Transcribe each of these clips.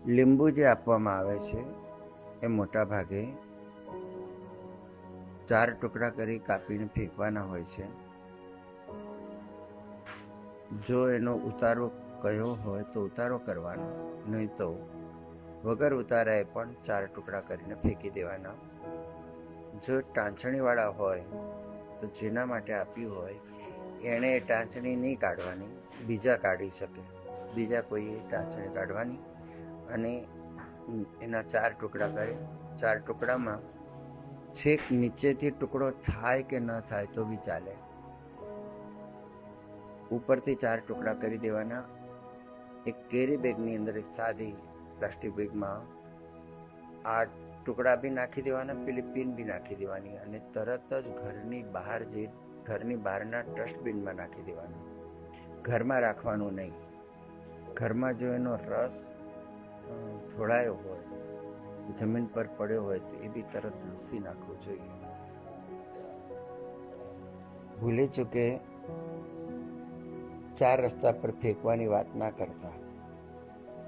લીંબુ જે આપવામાં આવે છે એ મોટા ભાગે 4 ટુકડા કરી કાપીને ફેંકવાના હોય છે. જો એનો ઉતારો કયો હોય તો ઉતારો કરવાનો, નહીં તો વગર ઉતારાએ પણ 4 ટુકડા કરીને ફેંકી દેવાના. જો ટાંચણીવાળા હોય તો જેના માટે આપ્યું હોય એણે ટાંચણી નહીં કાઢવાની, બીજા કાઢી શકે. બીજા કોઈએ ટાંચણી કાઢવાની અને એના 4 ટુકડા કરે. 4 ટુકડામાં છેક નીચેથી ટુકડો થાય કે ન થાય તો બી ચાલે. ઉપરથી 4 ટુકડા કરી દેવાના. એક કેરી બેગની અંદર, સાદી પ્લાસ્ટિક બેગમાં આ ટુકડા બી નાખી દેવાના, પેલી પિન બી નાખી દેવાની અને તરત જ ઘરની બહારના ડસ્ટબિનમાં નાખી દેવાનું. ઘરમાં રાખવાનું નહીં. ઘરમાં જો એનો રસ છોડાયો હોય, જમીન પર પડ્યો હોય તો એ બી તરત લૂછી નાખવું જોઈએ. ભૂલી ચૂકે 4 રસ્તા પર ફેંકવાની વાત ના કરતા.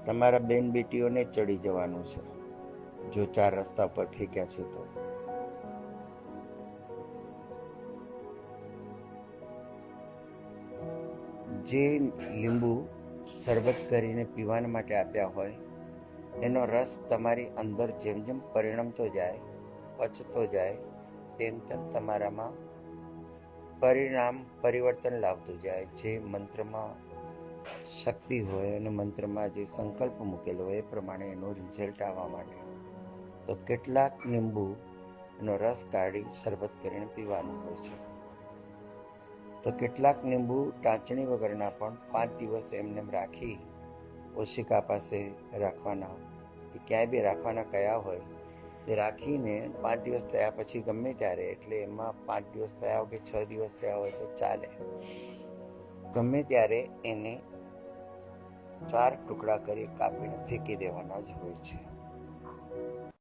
તમારા બેન બેટીઓને ચડી જવાનું છે જો 4 રસ્તા પર ફેંક્યા છે તો. જે લીંબુ શરબત કરીને પીવાના માટે આપ્યા હોય એનો રસ તમારી અંદર જેમ જેમ પરિણમતો જાય, પચતો જાય, તેમ તેમ તમારામાં પરિવર્તન લાવતું જાય. જે મંત્રમાં શક્તિ હોય અને મંત્રમાં જે સંકલ્પ મૂકેલો હોય એ પ્રમાણે એનું રિઝલ્ટ આવવા માટે તો કેટલાક લીંબુ એનો રસ કાઢી શરબત કરીને પીવાનું હોય છે. તો કેટલાક લીંબુ ટાંચણી વગરના પણ 5 દિવસ એમને રાખી ઓશિકા પાસે રાખવાના. એ ક્યાંય બી રાખવાના કયા હોય એ રાખીને 5 દિવસ થયા પછી ગમે ત્યારે, એટલે એમાં 5 દિવસ થયા હોય કે 6 દિવસ થયા હોય તો ચાલે, ગમે ત્યારે એને 4 ટુકડા કરી કાપીને ફેંકી દેવાના જ હોય છે.